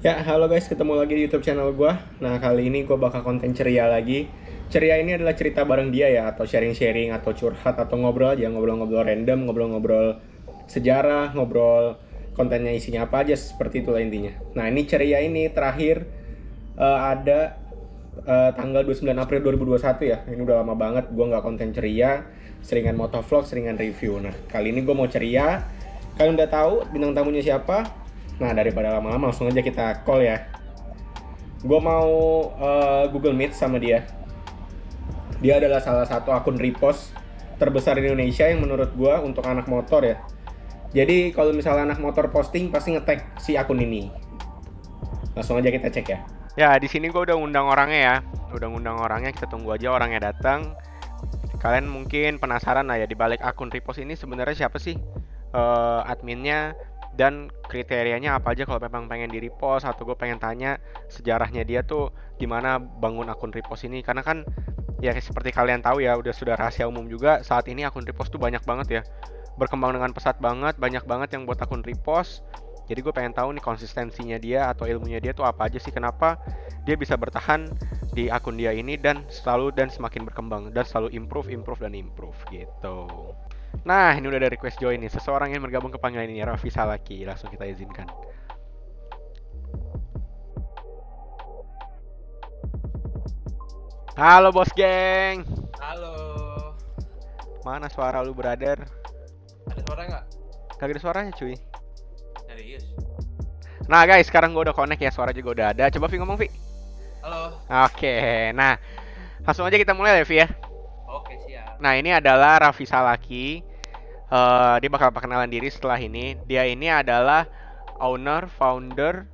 Ya, halo guys, ketemu lagi di YouTube channel gua. Nah, kali ini gua bakal konten ceria lagi. Ceria ini adalah cerita bareng dia ya, atau sharing-sharing, atau curhat, atau ngobrol aja, ngobrol-ngobrol random, ngobrol-ngobrol sejarah, ngobrol kontennya isinya apa aja, seperti itulah intinya. Nah, ini ceria ini terakhir ada tanggal 29 April 2021 ya. Ini udah lama banget gua nggak konten ceria, seringan motovlog, seringan review. Nah, kali ini gua mau ceria. Kalian udah tahu bintang tamunya siapa? Nah, daripada lama-lama langsung aja kita call ya. Gue mau Google Meet sama dia. Dia adalah salah satu akun repost terbesar di Indonesia yang menurut gue untuk anak motor ya. Jadi kalau misalnya anak motor posting pasti nge-tag si akun ini. Langsung aja kita cek ya. Ya, di sini gue udah ngundang orangnya ya. Udah ngundang orangnya, kita tunggu aja orangnya datang. Kalian mungkin penasaran lah ya, di balik akun repost ini sebenarnya siapa sih adminnya dan kriterianya apa aja kalau memang pengen di repost, atau gue pengen tanya sejarahnya dia tuh gimana bangun akun repost ini. Karena kan ya seperti kalian tahu ya, sudah rahasia umum juga, saat ini akun repost tuh banyak banget ya, berkembang dengan pesat banget, banyak banget yang buat akun repost. Jadi gue pengen tahu nih konsistensinya dia atau ilmunya dia tuh apa aja sih, kenapa dia bisa bertahan di akun dia ini dan semakin berkembang dan selalu improve gitu. Nah, ini udah ada request join nih. Seseorang yang bergabung ke panggilan ini, Raffi Salaki. Langsung kita izinkan. Halo bos geng. Halo, Mana suara lu, brother? ada suara nggak? Kagak ada suaranya cuy. Serius? Nah guys, sekarang gue udah connect ya, suara juga udah ada. Coba Vi ngomong Vi. Halo. Oke, nah langsung aja kita mulai ya Vi ya. Oke, siap. Nah, ini adalah Raffi Salaki. Dia bakal perkenalan diri setelah ini. Dia ini adalah owner, founder,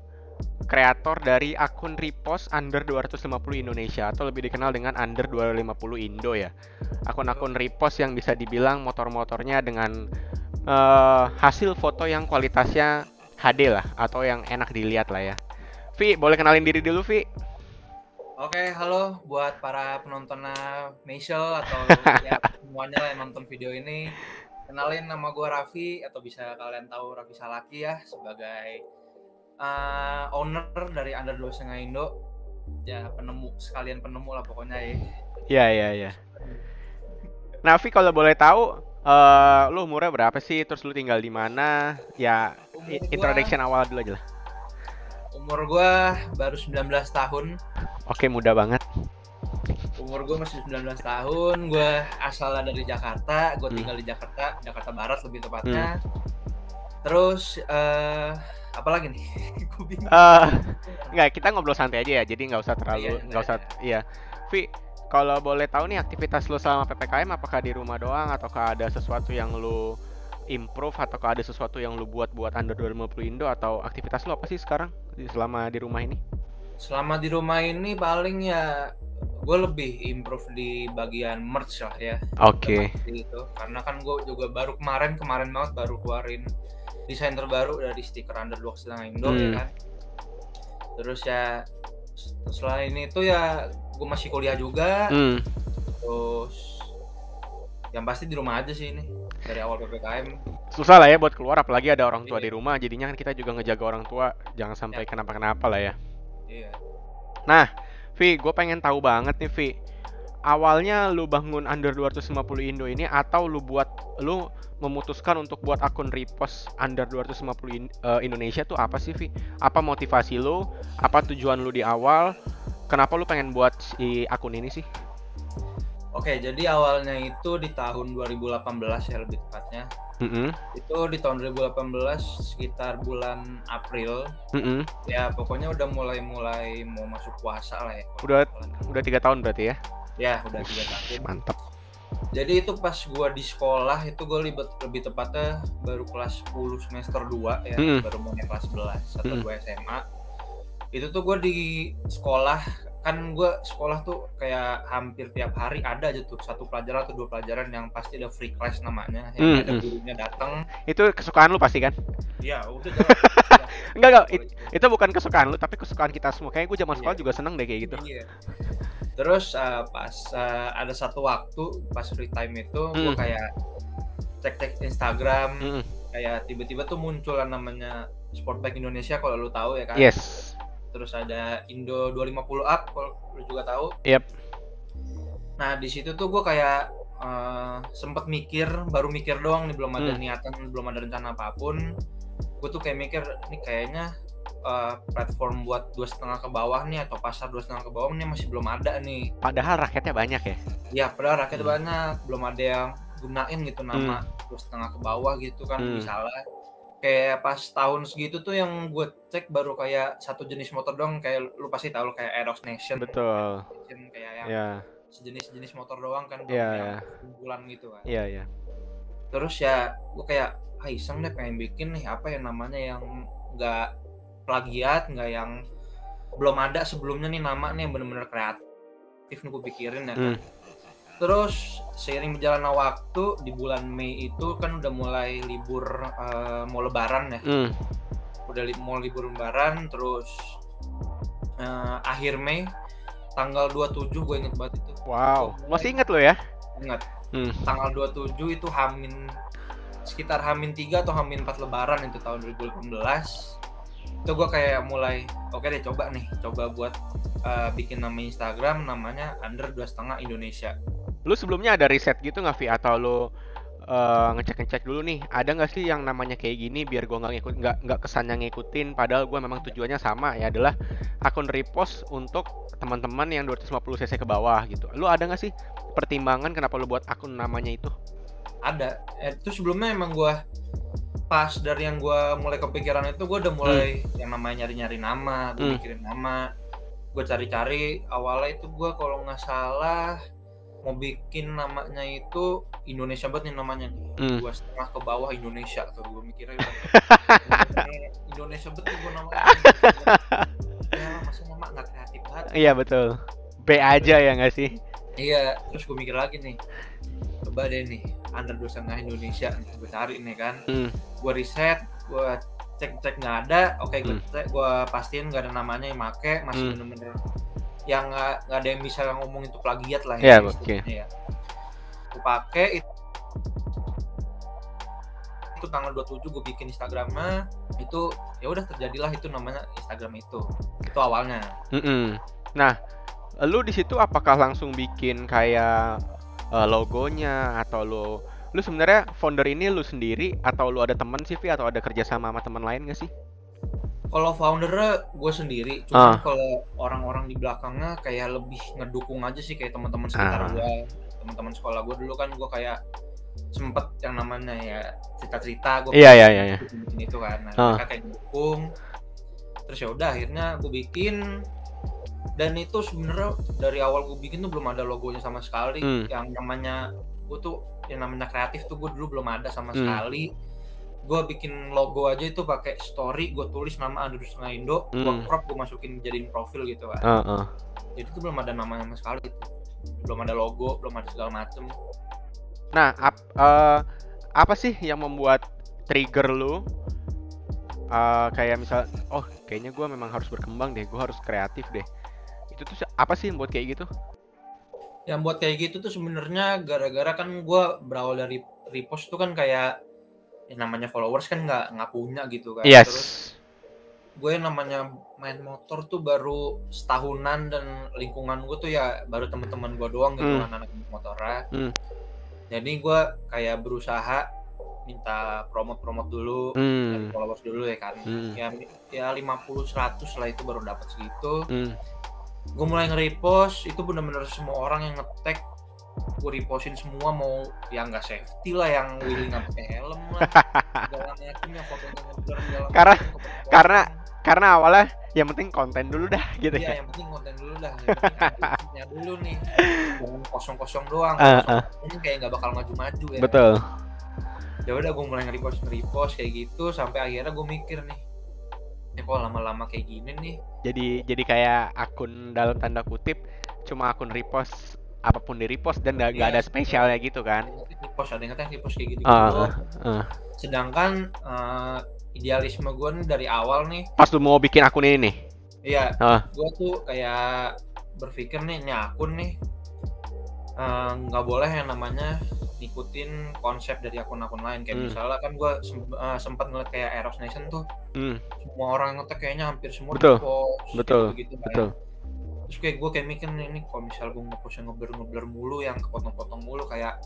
kreator dari akun repost Under 250 Indonesia, atau lebih dikenal dengan Under 250 Indo ya. Akun-akun repost yang bisa dibilang motor-motornya dengan hasil foto yang kualitasnya HD lah, atau yang enak dilihat lah ya. Vi, boleh kenalin diri dulu Vi? Oke, halo buat para penonton Michelle atau ya semuanya lah yang nonton video ini. Kenalin, nama gue Raffi, atau bisa kalian tahu Raffi Salaki ya, sebagai owner dari Under 2,5 Indo. Ya, sekalian penemu lah pokoknya ya. Iya. Nah, Vi, kalau boleh tahu, lu umurnya berapa sih? Terus lu tinggal di mana? Ya, introduction awal dulu aja lah. Umur gue baru 19 tahun. Oke, muda banget. Umur gue masih 19 tahun. Gue asalnya dari Jakarta. Gue tinggal di Jakarta Barat lebih tepatnya. Terus apa lagi nih? Gue bingung. Enggak, kita ngobrol santai aja ya. Jadi nggak usah terlalu, nggak usah. Iya, Vi, kalau boleh tahu nih, aktivitas lu selama PPKM apakah di rumah doang, ataukah ada sesuatu yang lu improve, ataukah ada sesuatu yang lu buat Under 250 Indo, atau aktivitas lu apa sih sekarang selama di rumah ini? Selama di rumah ini paling ya gue lebih improve di bagian merch lah ya. Oke. Gitu. Karena kan gue juga baru kemarin banget baru keluarin desain terbaru dari stiker Under 2,5 Indo ya kan. Terus ya selain itu ya gue masih kuliah juga. Terus yang pasti di rumah aja sih ini dari awal PPKM. Susah lah ya buat keluar, apalagi ada orang tua di rumah. Jadinya kan kita juga ngejaga orang tua jangan sampai kenapa-kenapa lah ya. Iya. Nah, Vi, gue pengen tahu banget nih Vi, awalnya lu bangun Under 250 Indo ini, atau lu memutuskan untuk buat akun repost Under 250 Indonesia tuh apa sih Vi? Apa motivasi lu? Apa tujuan lu di awal? Kenapa lu pengen buat si akun ini sih? Oke, jadi awalnya itu di tahun 2018 ya lebih tepatnya. Itu di tahun 2018 sekitar bulan April. Ya pokoknya udah mulai mau masuk puasa lah ya. Udah 3 tahun berarti ya? Ya udah 3 tahun. Mantap. Jadi itu pas gua di sekolah itu gue lebih tepatnya baru kelas 10 semester 2 ya, baru mau kelas 11 atau 2 SMA. Itu tuh gue di sekolah, kan gue sekolah tuh kayak hampir tiap hari ada aja tuh satu pelajaran atau 2 pelajaran yang pasti ada free class namanya, yang ada gurunya datang. Itu kesukaan lu pasti kan? Iya, udah enggak, itu bukan kesukaan lu, tapi kesukaan kita semua. Kayaknya gue zaman sekolah juga seneng deh kayak gitu. Iya. Terus pas ada satu waktu pas free time itu gue kayak cek Instagram, kayak tiba-tiba tuh muncul namanya Sportbike Indonesia, kalau lu tahu ya kan. Yes. terus ada Indo 250 up kalau lu juga tahu. Yep. Nah di situ tuh gue kayak sempet baru mikir doang nih, belum ada niatan, belum ada rencana apapun. Gue tuh kayak mikir nih kayaknya platform buat 2,5 ke bawah nih atau pasar 2,5 ke bawah nih masih belum ada nih. Padahal rakyatnya banyak ya. Ya padahal rakyatnya banyak, belum ada yang gunain gitu nama 2,5 ke bawah gitu kan. Misalnya kayak pas tahun segitu tuh yang gue cek baru kayak satu jenis motor doang, kayak lu pasti tahu kayak Aerox Nation. Betul. Kayak yang sejenis motor doang kan, yang unggulan gitu kan. Iya. Terus ya gue kayak iseng deh pengen bikin nih apa ya namanya yang nggak plagiat, nggak yang belum ada sebelumnya nih, nama nih yang bener-bener kreatif nih gue pikirin ya kan. Terus seiring berjalannya waktu di bulan Mei itu kan udah mulai libur mau lebaran ya. Mau libur lebaran, terus akhir Mei tanggal 27 gue inget banget itu. Wow, masih inget lo ya? Ingat. Tanggal 27 itu sekitar H-3 atau H-4 lebaran itu tahun 2018. Itu gue kayak mulai oke deh coba buat bikin nama Instagram namanya _2,5 Indonesia. Lu sebelumnya ada riset gitu nggak, Vi? Atau lu ngecek dulu nih, ada nggak sih yang namanya kayak gini biar gue nggak kesannya ngikutin, padahal gue memang tujuannya sama ya, adalah akun repost untuk teman-teman yang 250 cc ke bawah gitu. Lu ada nggak sih pertimbangan kenapa lu buat akun namanya itu? Ada. Itu sebelumnya emang gue pas dari yang gue mulai kepikiran itu, gue udah mulai yang namanya nyari nama, gue mikirin nama, gue cari-cari. Awalnya itu gue kalau nggak salah mau bikin namanya itu Indonesia banget nih namanya nih, 2,5 ke bawah Indonesia tuh gue mikirnya Indonesia banget nih gue namanya. Ya masa nama nggak kreatif banget. Iya betul, B aja ya nggak sih? Iya, terus gue mikir lagi nih, coba deh nih _2,5 Indonesia nih, gue cari nih kan, gue riset, gue cek nggak ada, oke gue pastiin nggak ada namanya yang make, masih bener-bener yang nggak ada yang bisa ngomong itu plagiat lah ya. Ya. Gue pakai itu tanggal 27 gue bikin Instagramnya, itu ya udah terjadilah itu namanya Instagram itu awalnya. Nah, lu di situ apakah langsung bikin kayak logonya, atau lu sebenarnya founder ini lu sendiri atau lu ada teman sih, Vi, atau ada kerjasama sama teman lain nggak sih? Kalau foundernya gue sendiri, cuma kalau orang-orang di belakangnya kayak lebih ngedukung aja sih, kayak teman-teman sekitar gue, teman-teman sekolah gue dulu kan, gue kayak sempet yang namanya ya cerita-cerita gue bikin itu kan, mereka kayak dukung. Terus ya udah akhirnya gue bikin, dan itu sebenarnya dari awal gue bikin tuh belum ada logonya sama sekali. Yang namanya gue tuh yang namanya kreatif tuh gue dulu belum ada sama sekali. Gue bikin logo aja itu pakai story, gue tulis nama _2,5 Indo, gue crop, gue masukin jadiin profil gitu kan. Jadi itu belum ada nama sama sekali tuh, belum ada logo, belum ada segala macem. Nah, apa sih yang membuat trigger lu kayak misal, oh kayaknya gue memang harus berkembang deh, gue harus kreatif deh. Itu tuh apa sih yang buat kayak gitu? Yang buat kayak gitu tuh sebenarnya gara-gara kan gue berawal dari repost tuh kan kayak namanya followers kan nggak punya gitu kan. Yes. Terus gue namanya main motor tuh baru setahunan, dan lingkungan gue tuh ya baru teman-teman gue doang gitu kan, anak motornya. Jadi gue kayak berusaha minta promote dulu, dan followers dulu ya kan. Ya 50-100 lah itu baru dapat segitu. Gue mulai nge-repost, itu bener-bener semua orang yang nge-tag gue repostin semua, mau yang nggak safety lah, yang wheeling nggak pakai helm lah, segala macamnya, fotonya ngeblur segala macam. Karena awalnya yang penting konten dulu dah gitu. Iya, yang penting konten dulu dah, yang penting dulu nih, jangan kosong doang. Ini kayak nggak bakal maju-maju ya. Betul. Ya udah gue mulai nge-repost kayak gitu, sampai akhirnya gue mikir nih, ya kok lama-lama kayak gini nih. Jadi kayak akun dalam tanda kutip cuma akun repost, apapun di repost, dan nggak ada spesialnya gitu kan. Ada yang repost kayak gitu. Sedangkan idealisme gue nih dari awal nih, pas lu mau bikin akun ini nih, iya, gue tuh kayak berpikir nih, ini akun nih nggak boleh yang namanya ngikutin konsep dari akun-akun lain. Kayak misalnya kan gue sempat ngeliat kayak Eros Nation tuh, semua orang ngetek kayaknya hampir semua ngepost gitu kan. Terus kayak gue kayak mikir ini kalau misal gue ngepostnya ngeblur mulu, yang kepotong-potong mulu, kayak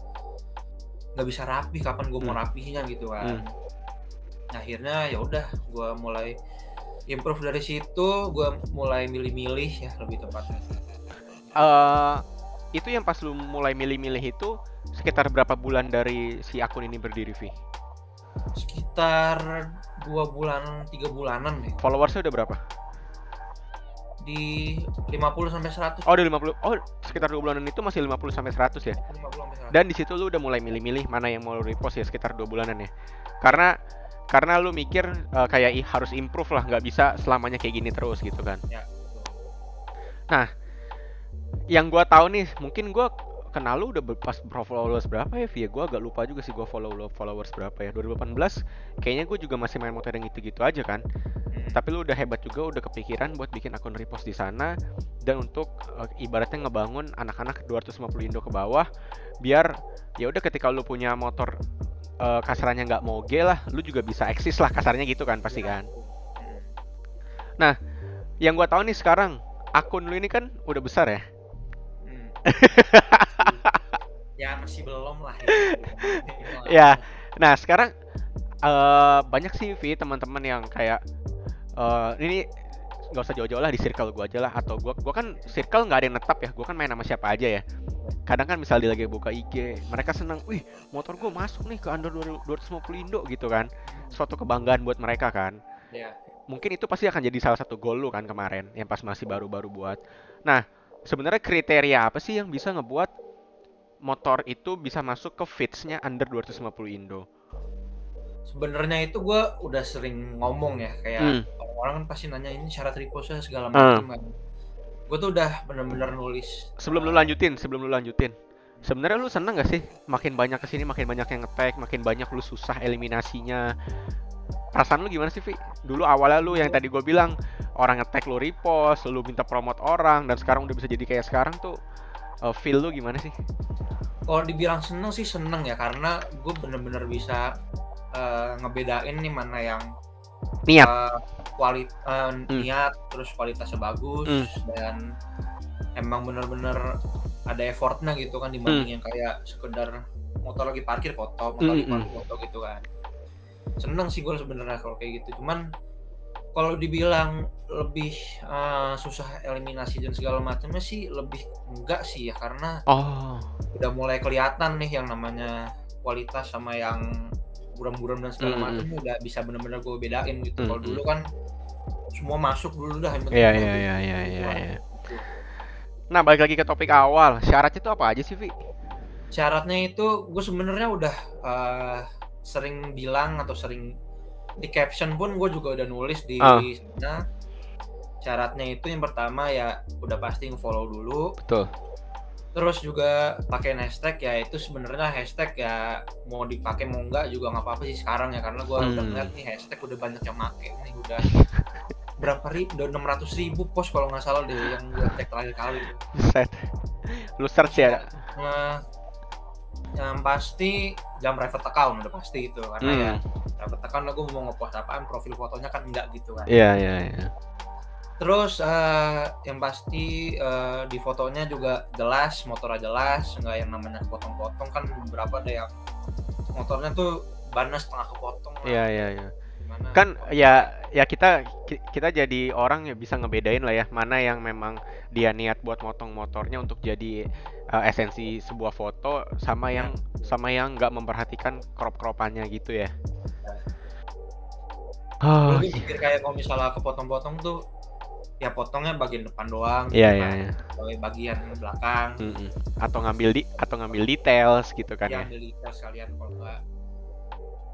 nggak bisa rapi, kapan gue mau rapinya gitu kan. Akhirnya ya udah gue mulai improve dari situ, gue mulai milih-milih ya lebih tepatnya. Itu yang pas lu mulai milih-milih itu sekitar berapa bulan dari si akun ini berdiri, Vi? Sekitar 2 bulan, 3 bulanan deh. Followersnya udah berapa? Di 50 sampai 100. Oh, di 50. Oh, sekitar 2 bulanan itu masih 50 sampai 100 ya? 50 sampai 100. Dan di situ lu udah mulai milih-milih mana yang mau lu repost ya, sekitar 2 bulanan ya. Karena lu mikir kayak harus improve lah, nggak bisa selamanya kayak gini terus gitu kan. Ya. Nah, yang gua tahu nih, mungkin gua kenal lu udah pas followers berapa ya, Via? Gua agak lupa juga sih gua followers berapa ya. 2018 kayaknya gua juga masih main motor yang gitu-gitu aja kan. Tapi lu udah hebat juga, udah kepikiran buat bikin akun repost di sana dan untuk ibaratnya ngebangun anak-anak 250 Indo ke bawah, biar ya udah ketika lu punya motor kasarannya nggak moge lah, lu juga bisa eksis lah kasarnya gitu kan pasti kan. Nah, yang gua tahu nih sekarang akun lu ini kan udah besar ya. Ya masih belum lah. Ya, nah sekarang banyak sih Vi teman-teman yang kayak ini nggak usah jauh-jauh lah, di circle gue aja lah, atau gue kan circle nggak ada yang netap ya, gue kan main sama siapa aja ya. Kadang kan misal dia lagi buka IG, mereka seneng, wih motor gue masuk nih ke under 250 Indo gitu kan, suatu kebanggaan buat mereka kan. Mungkin itu pasti akan jadi salah satu goal lu kan kemarin, yang pas masih baru-baru buat. Nah, sebenarnya kriteria apa sih yang bisa ngebuat motor itu bisa masuk ke fitsnya under 250 Indo? Sebenarnya itu gue udah sering ngomong ya, kayak orang kan pasti nanya ini syarat repostnya segala macam kan. Gue tuh udah bener-bener nulis. Sebelum lu lanjutin, sebenarnya lu seneng gak sih makin banyak kesini, makin banyak yang nge-tag, makin banyak lu susah eliminasinya? Perasaan lu gimana sih, Vi? Dulu awalnya lu yang tadi gue bilang, orang nge-tag lu repost, lu minta promote orang, dan sekarang udah bisa jadi kayak sekarang tuh, feel lu gimana sih? Kalau dibilang seneng sih seneng ya, karena gue bener-bener bisa ngebedain nih mana yang niat, niat, terus kualitasnya bagus, dan emang bener-bener ada effortnya gitu kan, dibanding yang kayak sekedar motor lagi parkir foto, motor lagi parkir foto gitu kan. Seneng sih gue sebenarnya kalau kayak gitu. Cuman kalau dibilang lebih susah eliminasi dan segala macamnya sih lebih enggak sih ya, karena udah mulai kelihatan nih yang namanya kualitas sama yang buram-buram dan segala macam udah bisa benar-benar gue bedain gitu. Kalau dulu kan semua masuk dulu dah. Iya. Nah, balik lagi ke topik awal, syaratnya itu apa aja sih, Vi? Syaratnya itu gue sebenarnya udah sering bilang, atau sering di caption pun gue juga udah nulis di sana. Syaratnya itu yang pertama ya udah pasti nge-follow dulu. Betul. Terus juga pakai hashtag ya, itu sebenarnya hashtag ya mau dipakai mau enggak juga nggak apa-apa sih sekarang ya, karena gue udah ngeliat nih hashtag udah banyak yang make nih, udah berapa ribu, udah 600.000 post kalau nggak salah deh yang gue cek terakhir kali. Set. Lu search ya? Yang pasti jam private account udah pasti itu, karena ya private account gue mau ngepost apaan, profil fotonya kan enggak gitu kan. Iya. Terus yang pasti di fotonya juga jelas, motornya jelas, nggak yang namanya kepotong-potong kan. Beberapa ada yang motornya tuh bannya setengah kepotong. Iya. Kan ya kita jadi orang ya bisa ngebedain lah ya, mana yang memang dia niat buat motong motornya untuk jadi esensi sebuah foto, sama yang nggak memperhatikan crop-cropannya gitu ya. Gue pikir kayak kalau misalnya kepotong-potong tuh ya potongnya bagian depan doang. Iya. Bagian belakang. Atau ngambil details gitu kan ya. Ambil details kalian kalau nggak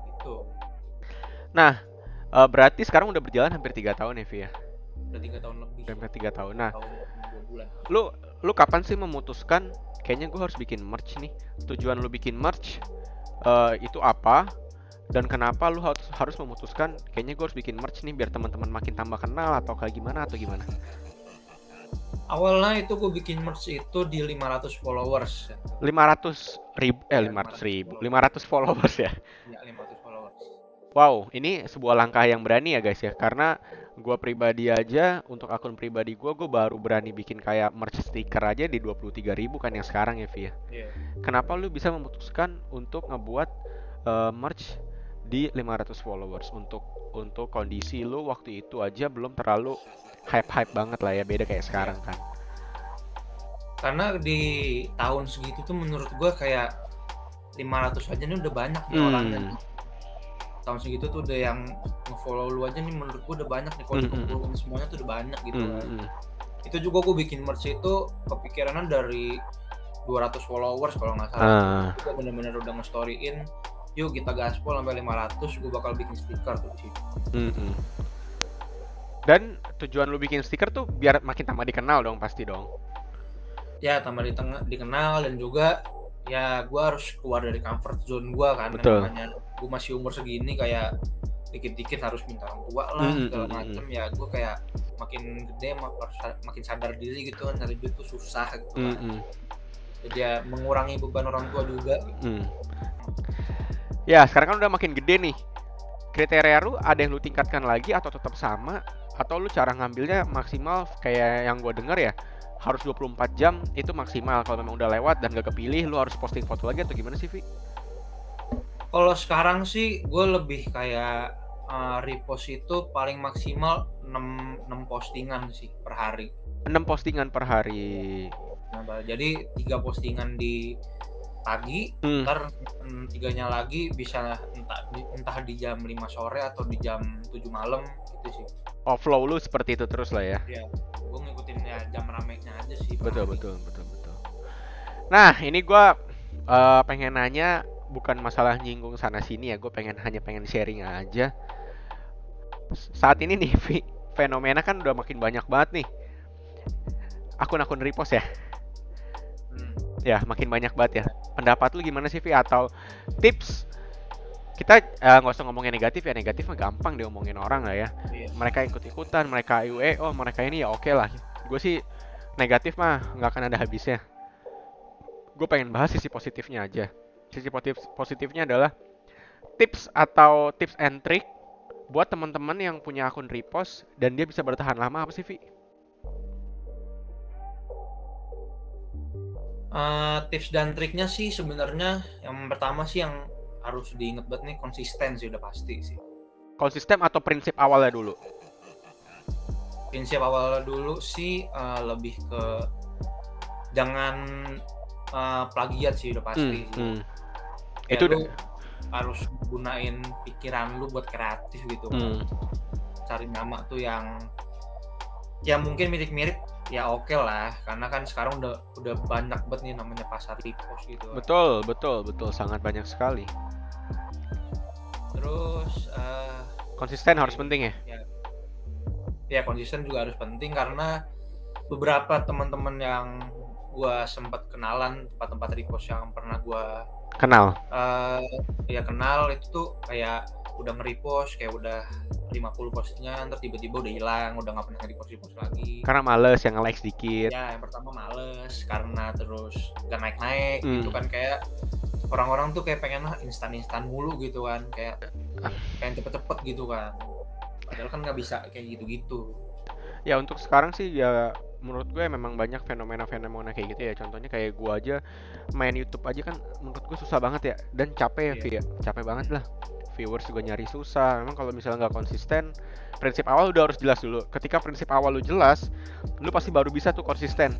itu. Nah, berarti sekarang udah berjalan hampir 3 tahun ya, Vi ya? Udah 3 tahun lebih. Hampir 3 tahun. Nah, 2 bulan. Lu kapan sih memutuskan kayaknya gue harus bikin merch nih? Tujuan lu bikin merch itu apa? Dan kenapa lu harus memutuskan kayaknya gue harus bikin merch nih biar teman-teman makin tambah kenal, atau kayak gimana atau gimana? Awalnya itu gue bikin merch itu di 500 followers. 500 followers ya. Ya, 500 followers. Wow, ini sebuah langkah yang berani ya guys ya. Karena gue pribadi aja, untuk akun pribadi gue baru berani bikin kayak merch stiker aja di 23.000 kan yang sekarang ya, Vi ya. Iya. Kenapa lu bisa memutuskan untuk ngebuat merch di 500 followers? Untuk kondisi lu waktu itu aja belum terlalu hype banget lah ya, beda kayak sekarang kan. Karena di tahun segitu tuh menurut gue kayak 500 aja nih udah banyak nih orangnya. Tahun segitu tuh udah yang nge-follow lu aja nih menurut gue udah banyak nih, kalau dikumpulin semuanya tuh udah banyak gitu kan. Itu juga gue bikin merch itu kepikirannya dari 200 followers kalau nggak salah. Gue bener-bener udah nge-storyin, yuk kita gaspol sampai 500, gue bakal bikin stiker tuh sih. Dan tujuan lu bikin stiker tuh biar makin tambah dikenal dong, pasti dong. Ya tambah dikenal, dan juga ya gue harus keluar dari comfort zone gue kan. Betul. Namanya gue masih umur segini, kayak dikit-dikit harus minta orang tua lah segala macem. Ya gue kayak makin gede harus makin sadar diri gitu kan, cari duit tuh susah gitu kan. Jadi ya mengurangi beban orang tua juga gitu. Ya sekarang kan udah makin gede nih, kriteria lu ada yang lu tingkatkan lagi atau tetap sama, atau lu cara ngambilnya maksimal kayak yang gue denger ya harus 24 jam itu maksimal, kalau memang udah lewat dan gak kepilih lu harus posting foto lagi, atau gimana sih, Vi? Kalau sekarang sih gue lebih kayak repost itu paling maksimal 6 postingan sih per hari. 6 postingan per hari. Nah, jadi 3 postingan di pagi, ntar 3-nya lagi bisa entah di jam 5 sore atau di jam 7 malam gitu sih. Oh, flow lu seperti itu terus lah ya? Iya, gue ngikutin ya jam ramenya aja sih. Betul. Nah, ini gue pengen nanya, bukan masalah nyinggung sana sini ya, gue hanya pengen sharing aja. Saat ini nih, Vi, fenomena kan udah makin banyak banget nih akun-akun repost ya. Ya, makin banyak banget ya. Pendapat lu gimana sih, Vi? Atau tips? Kita nggak usah ngomongin negatif ya, negatif mah gampang diomongin orang lah ya. Mereka ikut-ikutan, mereka oh mereka ini ya oke lah. Gue sih negatif mah nggak akan ada habisnya. Gue pengen bahas sisi positifnya aja. Sisi positifnya adalah tips and trick buat teman-teman yang punya akun repost dan dia bisa bertahan lama, apa sih, Vi? Tips dan triknya sih sebenarnya yang pertama sih yang harus diingat banget nih, konsisten sih udah pasti sih. Konsisten atau prinsip awalnya dulu? Prinsip awalnya dulu sih lebih ke jangan plagiat sih udah pasti. Itu lu harus gunain pikiran lu buat kreatif gitu. Cari nama tuh yang ya mungkin mirip-mirip ya oke lah, karena kan sekarang udah banyak banget nih namanya pasar repost gitu. Betul, sangat banyak sekali. Terus konsisten harus penting ya? Ya konsisten juga harus penting, karena beberapa teman-teman yang gua sempat kenalan, tempat-tempat repost yang pernah gua kenal itu tuh kayak udah nge-repost kayak udah 50 postingan, terus tiba-tiba udah hilang, udah nggak pernah nge-repost lagi karena males, yang nge-like sedikit. Ya yang pertama males, karena terus gak naik-naik gitu kan, kayak orang-orang tuh kayak pengen instan mulu gitu kan, kayak pengen cepet-cepet gitu kan, padahal kan nggak bisa kayak gitu-gitu. Ya untuk sekarang sih ya menurut gue memang banyak fenomena kayak gitu ya. Contohnya kayak gue aja main YouTube aja kan menurut gue susah banget ya, dan capek ya, Vi ya, capek banget lah. Viewers juga nyari susah. Memang kalau misalnya nggak konsisten, prinsip awal udah harus jelas dulu. Ketika prinsip awal lu jelas, lu pasti baru bisa tuh konsisten.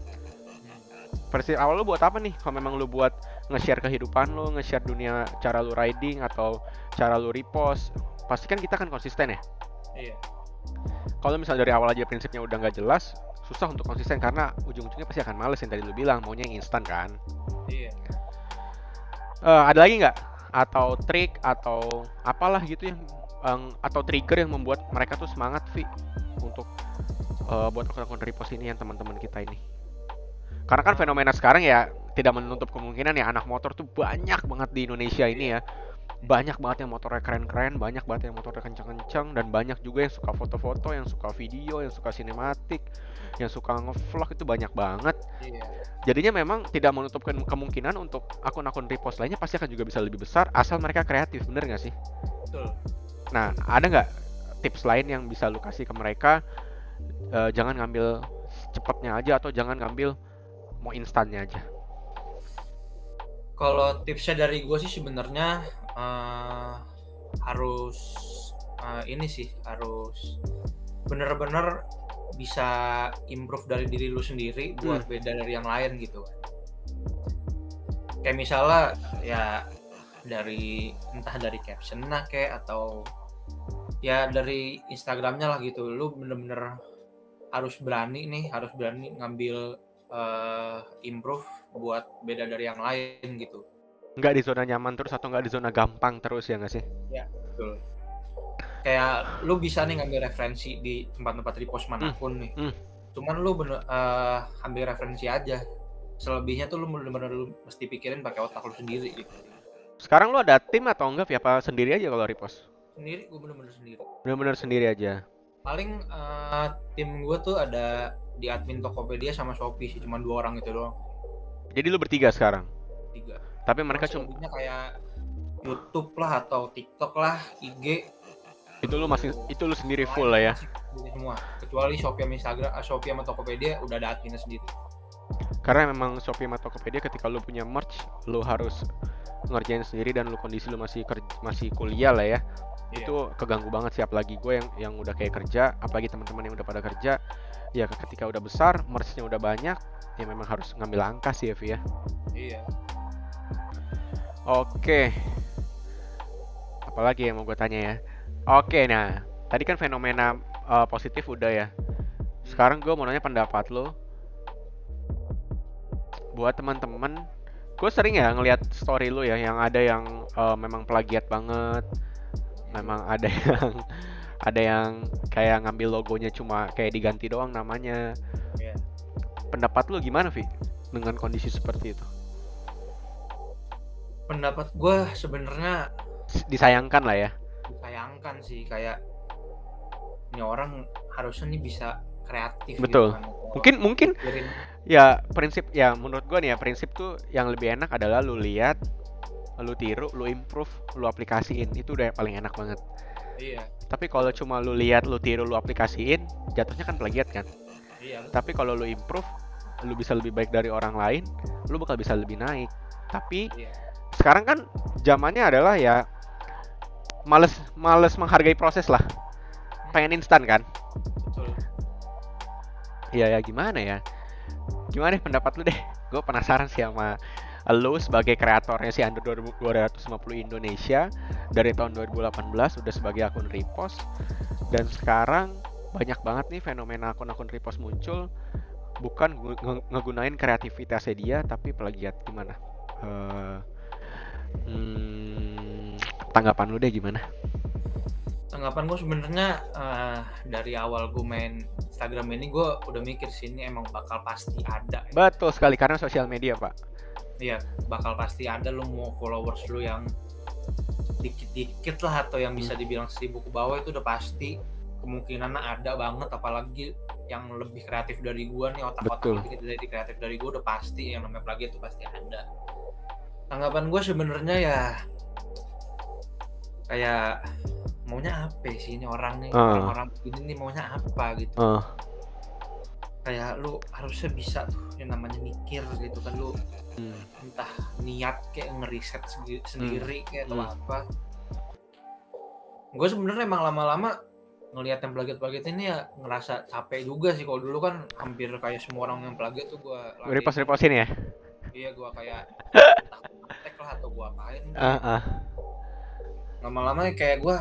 Prinsip awal lu buat apa nih? Kalau memang lu buat nge-share kehidupan lu, nge-share dunia, cara lu riding atau cara lu repost, pasti kan kita kan konsisten ya. Iya. Kalau misalnya dari awal aja prinsipnya udah nggak jelas, susah untuk konsisten, karena ujung-ujungnya pasti akan males yang tadi lu bilang, maunya yang instan kan. Iya. Ada lagi nggak? Atau trik atau apalah gitu yang atau trigger yang membuat mereka tuh semangat, Vi, untuk buat akun repost ini yang teman-teman kita ini? Karena kan fenomena sekarang ya tidak menutup kemungkinan ya anak motor tuh banyak banget di Indonesia ini ya. banyak banget yang motornya keren-keren, banyak banget yang motornya kenceng-kenceng, dan banyak juga yang suka foto-foto, yang suka video, yang suka sinematik, yang suka ngevlog, itu banyak banget. Iya. Jadinya memang tidak menutup kemungkinan untuk akun-akun repost lainnya pasti akan juga bisa lebih besar asal mereka kreatif, bener nggak sih? Betul. Nah, ada nggak tips lain yang bisa lu kasih ke mereka? Jangan ngambil cepatnya aja, atau jangan ngambil mau instannya aja. Kalau tipsnya dari gue sih sebenarnya harus ini sih, harus bener-bener bisa improve dari diri lu sendiri buat beda dari yang lain gitu. Kayak misalnya ya dari entah dari caption-nya kayak atau ya dari Instagramnya lah gitu, lu bener-bener harus berani ngambil improve buat beda dari yang lain gitu. Nggak di zona nyaman terus, atau nggak di zona gampang terus, ya nggak sih? Ya betul. Kayak lu bisa nih ngambil referensi di tempat-tempat repost manapun nih. Cuman lu ambil referensi aja. Selebihnya tuh lu bener-bener lu mesti pikirin pakai otak lu sendiri gitu. Sekarang lu ada tim atau enggak, ya apa sendiri aja kalau repost? Sendiri, gue bener-bener sendiri. Bener-bener sendiri aja. Paling tim gue tuh ada di admin Tokopedia sama Shopee sih, cuma 2 orang itu doang. Jadi lu bertiga sekarang? 3. Tapi mereka cuma kayak YouTube lah atau TikTok lah, IG. Itu lu sendiri full lah ya? Semua. Kecuali Shopee sama Instagram, Shopee sama Tokopedia udah ada adminnya sendiri. Karena memang Shopee sama Tokopedia ketika lu punya merch, lu harus ngerjain sendiri, dan lu kondisi lu masih kuliah lah ya. Yeah. Itu keganggu banget sih, apalagi gue yang udah kayak kerja, apalagi teman-teman yang udah pada kerja. Ya ketika udah besar, merch-nya udah banyak, ya memang harus ngambil langkah sih ya, Vi ya. Iya. Oke. Apalagi yang mau gue tanya ya? Oke, nah tadi kan fenomena positif udah ya. Sekarang gue mau nanya pendapat lo. Buat teman-teman, gue sering ya ngelihat story lo ya, yang ada yang memang plagiat banget, memang ada yang kayak ngambil logonya cuma kayak diganti doang namanya. Yeah. Pendapat lo gimana, Vi, dengan kondisi seperti itu? Pendapat gue sebenarnya disayangkan lah ya. Disayangkan sih, kayak ini orang harusnya nih bisa kreatif. Betul. Gitu kan. Mungkin ya prinsip ya, menurut gue nih ya, prinsip tuh yang lebih enak adalah lu lihat, lu tiru, lu improve, lu aplikasiin. Itu udah yang paling enak banget. Iya. Tapi kalau cuma lu lihat, lu tiru, lu aplikasiin, jatuhnya kan plagiat kan. Iya. Tapi kalau lu improve, lu bisa lebih baik dari orang lain, lu bakal bisa lebih naik. Tapi sekarang kan zamannya adalah ya males menghargai proses lah. Pengen instan kan? Betul. Ya gimana ya? Gimana deh pendapat lu deh? Gue penasaran sih sama lu sebagai kreatornya si Under 250 Indonesia dari tahun 2018, udah sebagai akun repost, dan sekarang banyak banget nih fenomena akun-akun repost muncul bukan ngegunain kreativitasnya dia, tapi plagiat. Gimana? Tanggapan lu deh gimana? Tanggapan gue sebenarnya dari awal gue main Instagram ini, gue udah mikir sih ini emang bakal pasti ada. Betul sekali, karena sosial media, Pak. Iya, bakal pasti ada. Lu mau followers lu yang dikit-dikit lah, atau yang bisa dibilang 1000 ke bawah, itu udah pasti kemungkinannya ada banget. Apalagi yang lebih kreatif dari gue nih, otak-otak lebih kreatif dari gue, udah pasti yang namanya plagiat itu pasti ada. Tanggapan gue sebenarnya ya kayak maunya apa sih ini orang nih, orang-orang begini nih maunya apa gitu. Kayak lu harusnya bisa tuh yang namanya mikir gitu kan, lu entah niat kayak ngeriset sendiri kayak atau apa. Gue sebenarnya emang lama-lama ngelihat yang plagiat ini ya ngerasa capek juga sih. Kalau dulu kan hampir kayak semua orang yang plagiat tuh gue repost-repostin ya. Iya, gue kayak entah kontak lah atau gue apain. Lama-lama kayak gue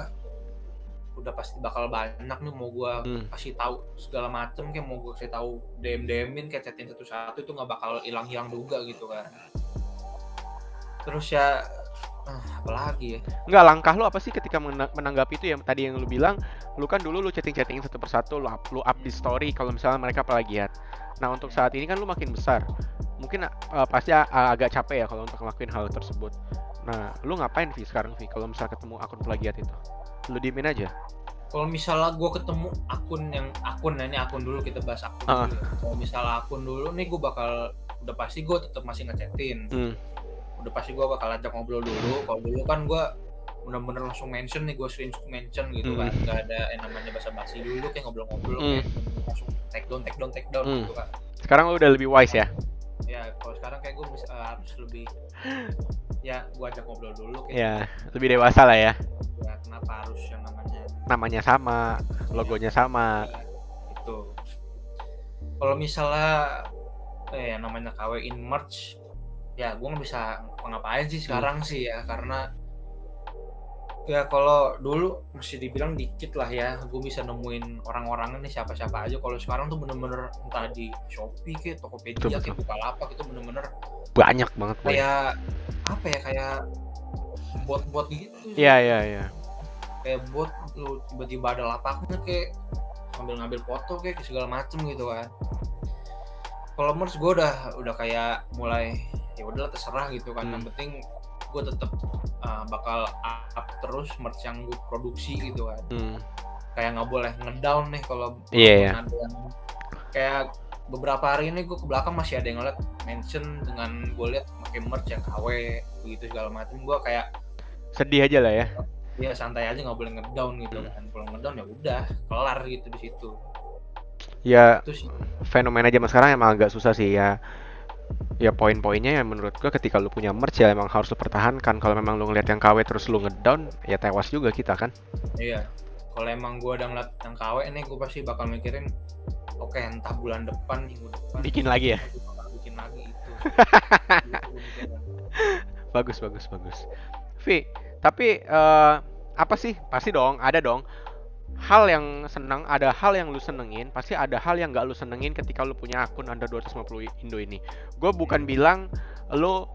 udah pasti bakal banyak nih mau gue kasih tahu segala macem, kayak mau gue kasih tahu DM-in kayak chatin satu-satu, itu nggak bakal hilang-hilang juga gitu kan. Terus ya Apalagi ya. Enggak, langkah lu apa sih ketika menanggapi itu, yang tadi yang lu bilang, lu kan dulu lu chatting-chattingin satu persatu, lu up di story kalau misalnya mereka plagiat. Nah, untuk saat ini kan lu makin besar. Mungkin pasti agak capek ya kalau untuk ngelakuin hal tersebut. Nah, lu ngapain Vi sekarang Vi kalau misalnya ketemu akun plagiat itu? Lu diemin aja. Kalau misalnya gue ketemu ini akun dulu, kita bahas akun dulu ya. Kalau misalnya akun dulu nih, gue bakal, udah pasti gue tetap masih ngechatin. Udah pasti gue bakal ajak ngobrol dulu. Kalau dulu kan gue bener-bener langsung mention nih, gue sering mention gitu kan, nggak ada yang namanya basa-basi dulu, kayak ngobrol-ngobrol kayak langsung take down gitu kan. Sekarang lu udah lebih wise ya? Ya kalau sekarang kayak gue harus lebih, ya gue ajak ngobrol dulu kayak ya lebih dewasa lah ya. Ya kenapa harus yang namanya sama, logonya sama itu. Kalau misalnya yang namanya KW in merch, ya gue nggak bisa ngapain sih sekarang sih ya, karena ya kalau dulu masih dibilang dikit lah ya, gue bisa nemuin orang-orangnya nih siapa-siapa aja. Kalau sekarang tuh bener-bener entah di Shopee kayak Tokopedia kayak Bukalapak, itu bener-bener banyak banget kayak apa ya, kayak bot-bot gitu. Iya. Kayak bot, lu tiba-tiba ada lapaknya kayak ngambil foto kayak segala macem gitu kan. Kalau merch gue udah kayak mulai ya udahlah terserah gitu kan. Yang penting gue tetap bakal up terus merch yang gue produksi gitu kan. Kayak nggak boleh ngedown nih kalau ada yang kayak beberapa hari ini gue ke belakang masih ada yang ngeliat mention dengan gue liat pakai merch yang KW gitu segala macam. Gue kayak sedih aja lah ya. Ya santai aja, nggak boleh ngedown gitu kan. Kalau ngedown ya udah kelar gitu di situ. Ya fenomena zaman sekarang emang agak susah sih ya. Ya poin-poinnya ya menurut gua ketika lu punya merch ya emang harus lu pertahankan. Kalau memang lu ngeliat yang KW terus lu ngedown, ya tewas juga kita kan. Iya. Kalau emang gua udah ngeliat yang KW nih, gua pasti bakal mikirin oke, entah bulan depan, minggu depan bikin lagi ya. Bikin lagi itu. Bagus. Vi, tapi apa sih? Pasti dong, ada dong hal yang senang, ada hal yang lu senengin, pasti ada hal yang gak lu senengin ketika lu punya akun under 250 Indo ini. Gue bukan bilang lu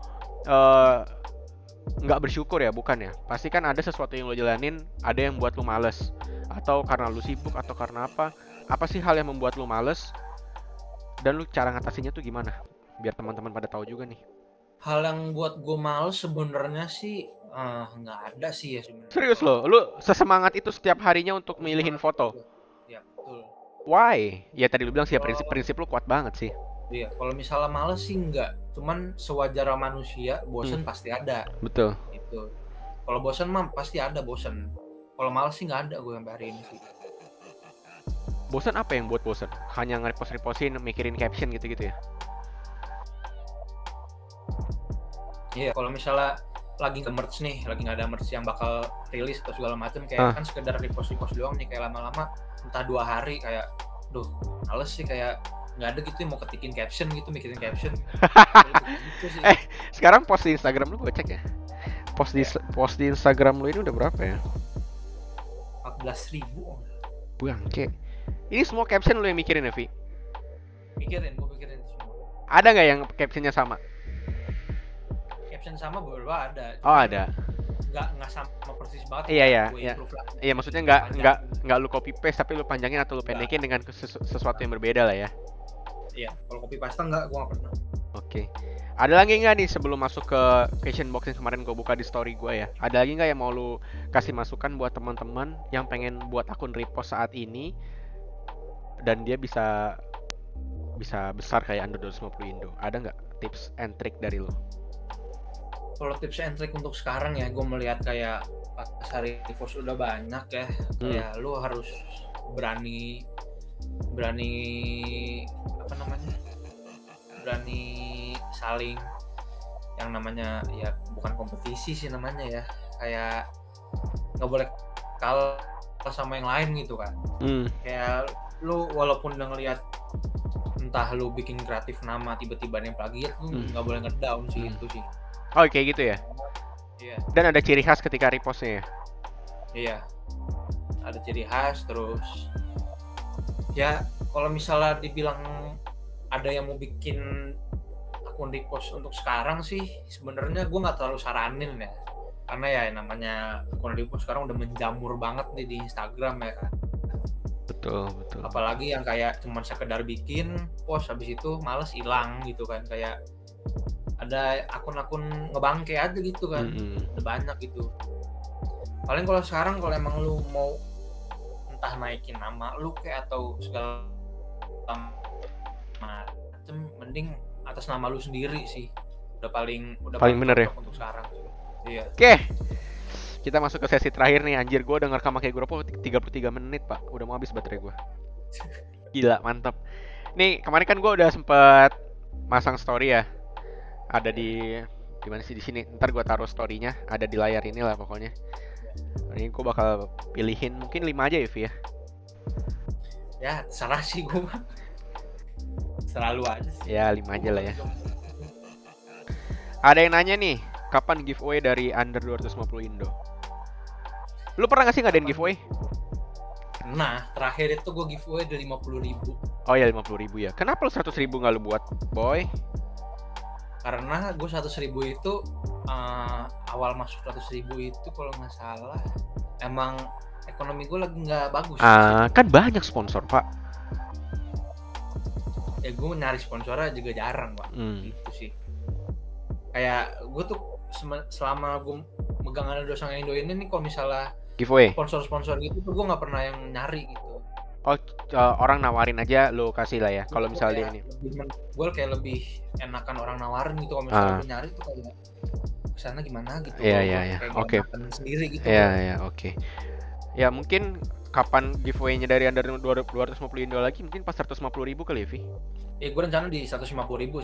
nggak bersyukur ya, bukan ya. Pasti kan ada sesuatu yang lu jalanin, ada yang buat lu males, atau karena lu sibuk, atau karena apa. Apa sih hal yang membuat lu males, dan lu cara ngatasinnya tuh gimana? Biar teman-teman pada tahu juga nih. Hal yang buat gue males sebenarnya sih nggak ada sih ya sebenarnya. Serius lo, lu sesemangat itu setiap harinya untuk milihin foto? Ya betul. Why? Ya tadi lu bilang sih ya, prinsip lu kuat banget sih. Iya, kalau misalnya males sih enggak. Cuman sewajar manusia, bosen pasti ada. Betul. Itu. Kalau bosen mah pasti ada bosen. Kalau males sih nggak ada gue sampai hari ini sih. Bosen apa yang buat bosen? Hanya nge-repost-repostin, mikirin caption gitu-gitu ya? Iya, kalau misalnya lagi nggak merch nih, lagi nggak ada merch yang bakal rilis atau segala macam, kayak kan sekedar repost doang nih, kayak lama-lama entah 2 hari kayak, duh males sih, kayak nggak ada gitu mau ketikin caption gitu, mikirin caption. Gitu sih. Sekarang post di Instagram lu gue cek ya. Post di Instagram lu ini udah berapa ya? 14.000. Bangke. Ini semua caption lu yang mikirin ya, Vi? Gue mikirin semua. Ada nggak yang captionnya sama? Caption sama beberapa ada. Oh ada. Nggak sama persis banget. Iya. Iya maksudnya nggak lu copy paste tapi lu panjangin atau lu pendekin dengan sesuatu yang berbeda lah ya. Iya, kalau copy paste nggak, gue nggak pernah. Oke. Ada lagi nggak nih sebelum masuk ke question box yang kemarin gue buka di story gue ya? Ada lagi nggak yang mau lu kasih masukan buat teman-teman yang pengen buat akun repost saat ini dan dia bisa besar kayak under 250 Indo? Ada nggak tips and trick dari lu? Kalau tips and trick untuk sekarang ya, gue melihat kayak pas hari repost udah banyak ya, kayak lu harus berani apa namanya, berani saling yang namanya ya bukan kompetisi sih namanya ya, kayak nggak boleh kalah sama yang lain gitu kan. Kayak lu walaupun udah ngelihat entah lu bikin kreatif nama tiba-tiba yang plagiat, lu nggak boleh ngedown sih. Itu sih. Oh kayak gitu ya? Iya. Dan ada ciri khas ketika repostnya ya? Iya, ada ciri khas. Terus ya kalau misalnya dibilang ada yang mau bikin akun repost untuk sekarang sih, sebenarnya gue nggak terlalu saranin ya. karena ya namanya akun repost sekarang udah menjamur banget nih di Instagram ya kan. Betul. Apalagi yang kayak cuman sekedar bikin post habis itu males hilang gitu kan, kayak ada akun-akun ngebangke aja gitu kan. Udah banyak gitu. Paling kalau sekarang kalau emang lu mau entah naikin nama lu kayak atau segala macem, mending atas nama lu sendiri sih. Udah paling bener ya untuk sekarang. Iya. Oke. Kita masuk ke sesi terakhir nih. Anjir, gue udah ngerekam pakai GoPro 33 menit, Pak. Udah mau habis baterai gue. Gila, mantap. Nih, kemarin kan gue udah sempet masang story ya. Ada di mana sih di sini? Ntar gue taruh story-nya, ada di layar ini lah pokoknya. Ini gue bakal pilihin mungkin 5 aja ya, Vi ya. Ya, terserah sih gue. Selalu aja sih. Ya, 5 aja lah ya. Ada yang nanya nih, kapan giveaway dari under 250 Indo? Lu pernah gak sih ngadain giveaway? Nah, terakhir itu gue giveaway dari 50.000. Oh ya, 50.000 ya. Kenapa lu 100.000 gak lu buat, Boy? Karena gue 100.000 itu awal masuk 100.000 itu kalau nggak salah emang ekonomi gue lagi nggak bagus. Kan banyak sponsor, Pak. Ya gue nyari sponsornya juga jarang, Pak. Gitu sih. Kayak gue tuh selama gue megang Under 250 Indo ini nih, kalau misalnya giveaway sponsor gitu tuh gue nggak pernah yang nyari gitu. Oh, orang nawarin aja lo kasih lah ya. Kalau misalnya ini gue kayak lebih enakan orang nawarin gitu. Kalau misalnya gue nyari tuh kayak kesana gimana gitu. Iya. Oke. Sendiri gitu. Iya, oke. Ya mungkin kapan giveaway-nya dari under 250 Indo lagi, mungkin pas 150.000 kali ya, Vi? Ya gue rencana di 150.000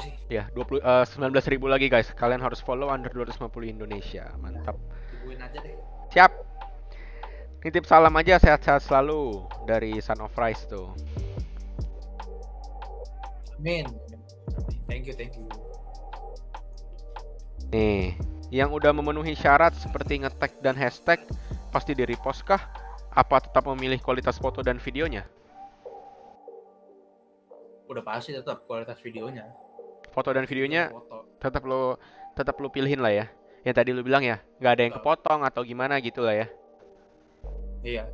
sih. Ya, 19.000 lagi guys. Kalian harus follow under 250 Indonesia. Mantap. Tungguin aja deh. Siap. Nitip salam aja, sehat-sehat selalu dari Son of Rice tuh. Amin. Thank you. Nih, yang udah memenuhi syarat seperti nge-tag dan hashtag pasti di-repost kah? Apa tetap memilih kualitas foto dan videonya? Udah pasti tetap kualitas videonya. Foto dan videonya tetap lo pilihin lah ya. Yang tadi lo bilang ya, nggak ada yang kepotong atau gimana gitu lah ya. Iya,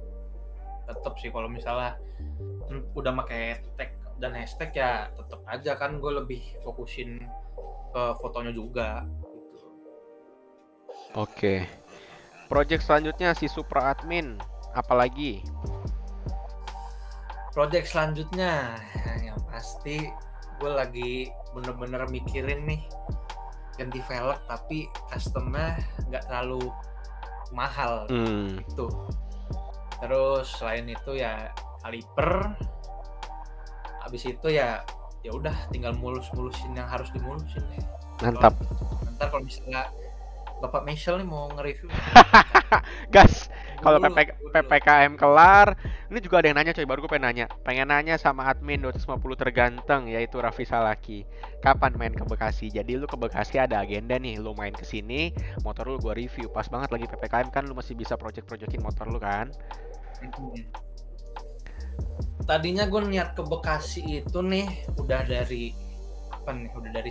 tetap sih kalau misalnya udah pakai tag dan hashtag ya tetap aja kan gue lebih fokusin ke fotonya juga gitu. Oke. Project selanjutnya si Supra Admin, apalagi? Project selanjutnya yang pasti gue lagi bener-bener mikirin nih ganti velg tapi customnya nggak terlalu mahal gitu. Terus selain itu ya kaliper. Habis itu ya udah tinggal mulus-mulusin yang harus dimulusin ya. Mantap. Ntar kalau misalnya Bapak Michelle nih mau nge-review. Gas, kalau PPKM kelar, ini juga ada yang nanya coy, baru gue pengen nanya sama admin 250 terganteng yaitu Raffi Salaki. Kapan main ke Bekasi? Jadi lu ke Bekasi ada agenda nih, lu main ke sini, motor lu gua review. Pas banget lagi PPKM kan, lu masih bisa project-projectin motor lu kan? Tadinya gue niat ke Bekasi itu nih udah dari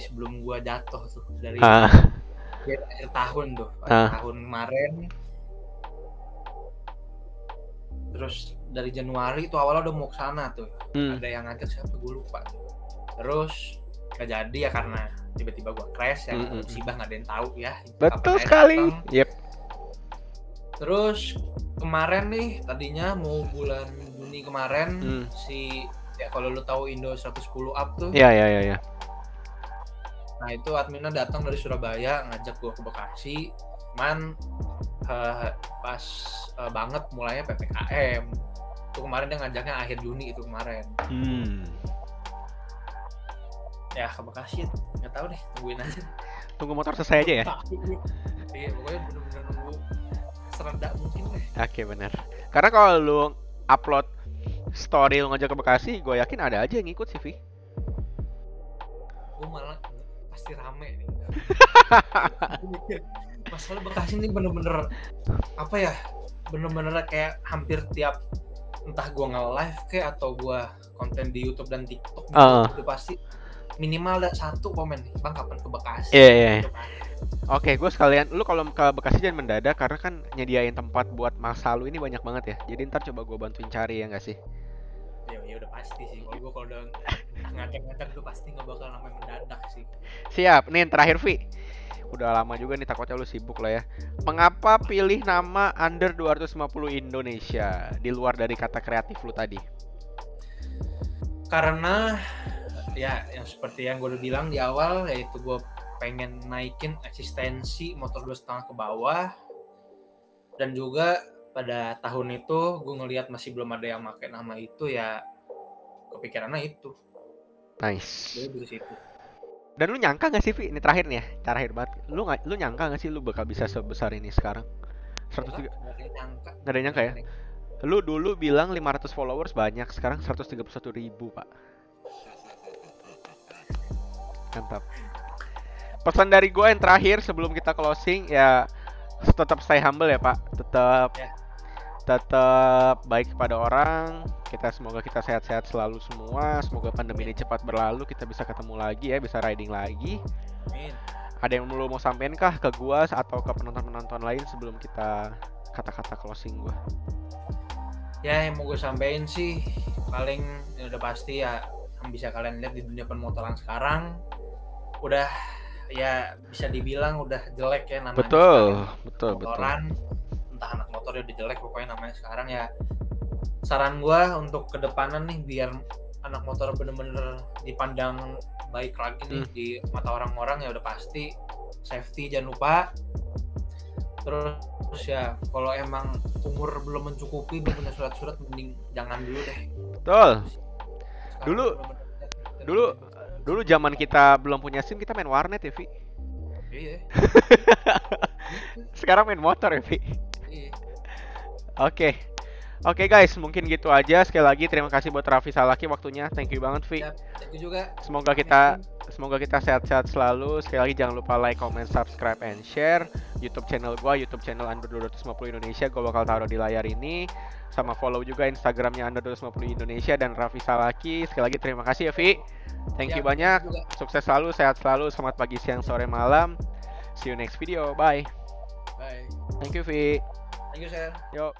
sebelum gue jatuh tuh, dari akhir tahun tuh, tahun kemarin. Terus dari Januari tuh awalnya udah mau ke sana tuh. Ada yang ngajak siapa gue lupa. Terus gak jadi ya karena tiba-tiba gue crash ya, musibah nggak ada yang tahu ya. Betul sekali. Yep. Terus kemarin nih tadinya mau bulan Juni kemarin ya kalau lu tahu Indo 110 up tuh. Iya. Nah itu adminnya datang dari Surabaya ngajak gua ke Bekasi. Cuman pas banget mulainya PPKM. Itu kemarin dia ngajaknya akhir Juni itu kemarin. Ya ke Bekasi nggak tahu deh, tungguin aja. Tunggu motor selesai aja ya. Iya pokoknya bener-bener nunggu serendah mungkin deh. Oke, benar. Karena kalau lu upload story lu ngajak ke Bekasi, gue yakin ada aja yang ngikut sih, Vi. Gue malah pasti rame nih. Masalah Bekasi ini bener-bener apa ya? Bener-bener kayak hampir tiap entah gue nge-live kayak atau gue konten di YouTube dan TikTok gitu, udah pasti minimal ada satu komen nih, Bang kapan ke Bekasi? Iya. Oke, gue sekalian, lu kalau ke Bekasi jangan mendadak karena kan nyediain tempat buat masa lu ini banyak banget ya. Jadi ntar coba gue bantuin cari ya nggak sih? Ya udah pasti sih. Kalau udah ngacak-ngacak tuh pasti nggak bakal namanya mendadak sih. Siap, nih yang terakhir Vi. Udah lama juga nih takutnya lu sibuk lah ya. Mengapa pilih nama Under 250 Indonesia di luar dari kata kreatif lu tadi? Karena ya yang seperti yang gue udah bilang di awal, yaitu gue pengen naikin eksistensi motor 2,5 ke bawah. Dan juga pada tahun itu gue ngelihat masih belum ada yang pakai nama itu, ya kepikirannya itu. Nice. Jadi dari situ. Dan lu nyangka gak sih Vi, ini terakhir nih ya, terakhir banget. Lu nyangka gak sih lu bakal bisa sebesar ini sekarang? 103. Nggak ada yang nyangka. Nggak ada yang nyangka ya? Lu dulu bilang 500 followers banyak, sekarang 131.000 Pak. Mantap. Pesan dari gue yang terakhir sebelum kita closing ya, tetap stay humble ya Pak. Tetap baik kepada orang. Semoga kita sehat-sehat selalu semua. Semoga pandemi ini cepat berlalu, kita bisa ketemu lagi ya, bisa riding lagi. Amin. Ada yang lu mau sampein kah ke gua atau ke penonton-penonton lain sebelum kita kata-kata closing gua? Ya, yang mau gue sampein sih paling ya udah pasti ya, yang bisa kalian lihat di dunia pemotoran sekarang udah ya bisa dibilang udah jelek ya namanya. Betul. Motoran, entah anak motor udah jelek pokoknya namanya sekarang ya. Saran gua untuk kedepanan nih, biar anak motor bener-bener dipandang baik lagi nih di mata orang-orang, ya udah pasti safety jangan lupa. Terus ya kalau emang umur belum mencukupi, belum punya surat-surat, mending jangan dulu deh. Betul. Sekarang Dulu zaman kita belum punya SIM, kita main warnet ya Vi. Iya. Sekarang main motor ya Vi. Iya. Oke guys, mungkin gitu aja. Sekali lagi terima kasih buat Raffi Salaki waktunya. Thank you banget Vi. Thank you juga. Semoga kita sehat-sehat selalu. Sekali lagi jangan lupa like, comment, subscribe, and share YouTube channel gua, YouTube channel Under 250 Indonesia. Gua bakal taruh di layar ini. Sama follow juga Instagramnya Under 250 Indonesia dan Raffi Salaki. Sekali lagi terima kasih ya Vi. Thank you banyak. Sukses selalu, sehat selalu. Selamat pagi, siang, sore, malam. See you next video. Bye. Bye. Thank you Vi. Thank you, sir. Yo.